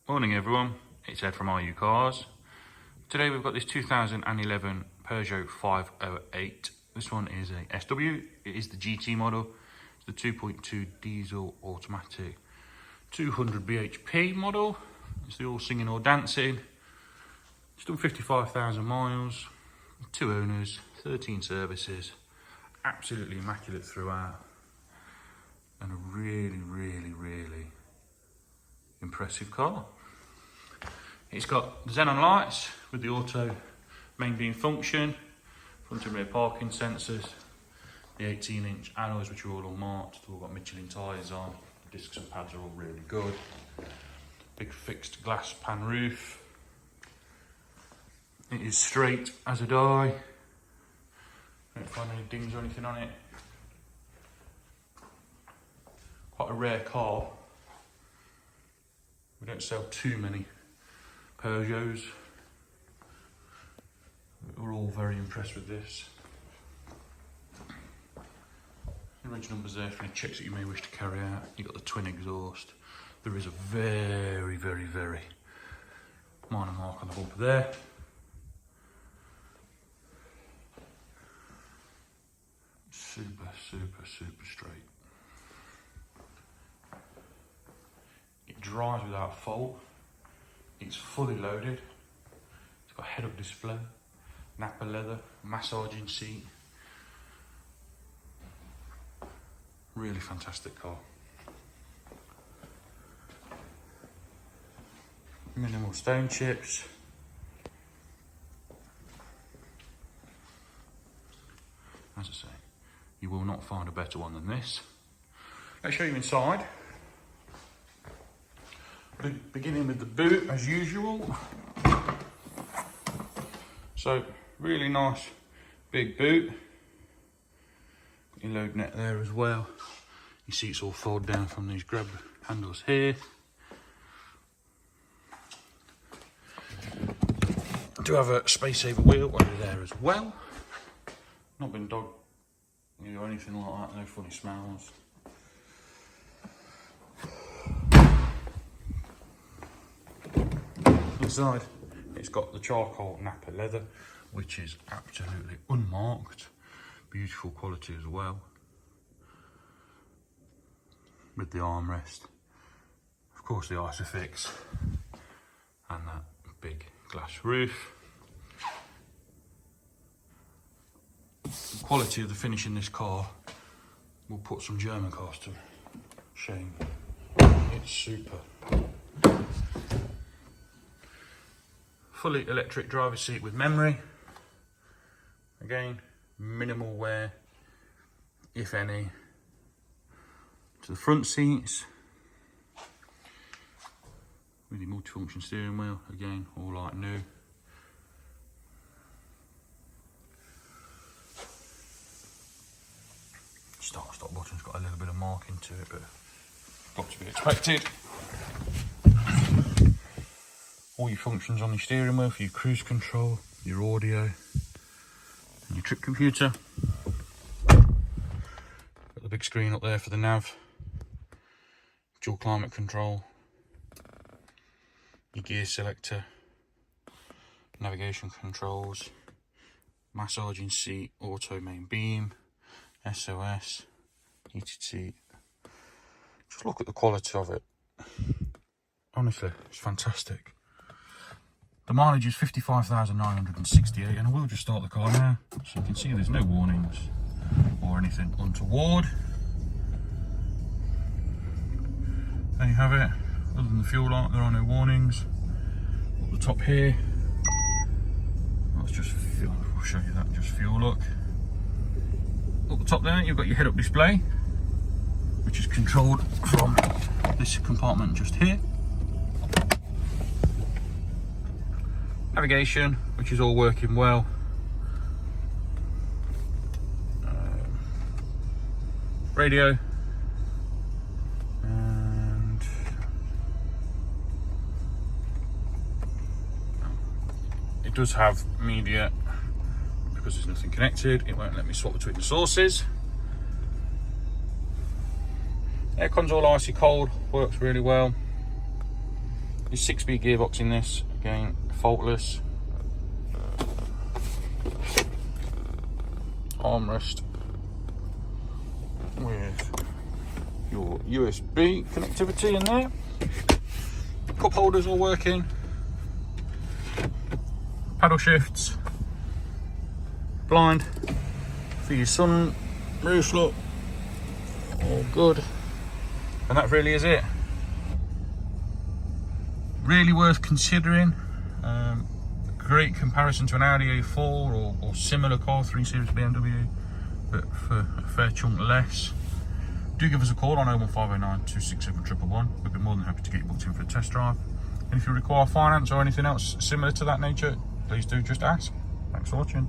Morning everyone, it's Ed from RU Cars. Today we've got this 2011 Peugeot 508. This one is a SW, it is the GT model. It's the 2.2 diesel automatic 200 bhp model. It's the all singing all dancing. It's done 55,000 miles, 2 owners, 13 services, absolutely immaculate throughout, and a really impressive car. It's got the xenon lights with the auto main beam function, front and rear parking sensors, the 18-inch alloys which are all unmarked. They've all got Michelin tyres on, the discs and pads are all really good. Big fixed glass pan roof. It is straight as a die. Don't find any dings or anything on it. Quite a rare car. We don't sell too many Peugeots. We're all very impressed with this. The reg number's there for any checks that you may wish to carry out. You've got the twin exhaust. There is a very minor mark on the bumper there. Super straight. It drives without fault. It's fully loaded. It's got head-up display, Napa leather, massaging seat. Really fantastic car. Minimal stone chips. As I say, you will not find a better one than this. Let's show you inside. Beginning with the boot as usual. So really nice big boot. Got your load net there as well. Your seats all fold down from these grab handles here. I do have a space saver wheel under there as well. Not been dog or anything like that, no funny smells. Inside, it's got the charcoal Napa leather, which is absolutely unmarked. Beautiful quality as well. With the armrest, of course the Isofix, and that big glass roof. The quality of the finish in this car will put some German cars to shame. It's super. Fully electric driver's seat with memory. Again, minimal wear, if any, to the front seats. With the multifunction steering wheel, again, all like new. Start-stop button's got a little bit of marking to it, but got to be expected. All your functions on your steering wheel for your cruise control, your audio, and your trip computer. Got the big screen up there for the nav, dual climate control, your gear selector, navigation controls, massaging seat, auto main beam, SOS, heated seat. Just look at the quality of it. Honestly, it's fantastic. The mileage is 55,968, and I will just start the car now, so you can see there's no warnings or anything untoward. There you have it. Other than the fuel light, there are no warnings. Up the top here, that's just fuel. I'll show you that, just fuel look. Up the top there, you've got your head-up display, which is controlled from this compartment just here. Navigation, which is all working well. Radio. And it does have media. Because there's nothing connected, it won't let me swap between the sources. Aircon's all icy cold, works really well. There's 6-speed gearbox in this, again, faultless. Armrest with your USB connectivity in there. Cup holders all working. Paddle shifts. Blind for your sun roof, look. All good. And that really is it. Really worth considering. Great comparison to an Audi A4 or similar car, 3 Series BMW, but for a fair chunk less. Do give us a call on 01509 267 111. We'd be more than happy to get you booked in for a test drive. And if you require finance or anything else similar to that nature, please do just ask. Thanks for watching.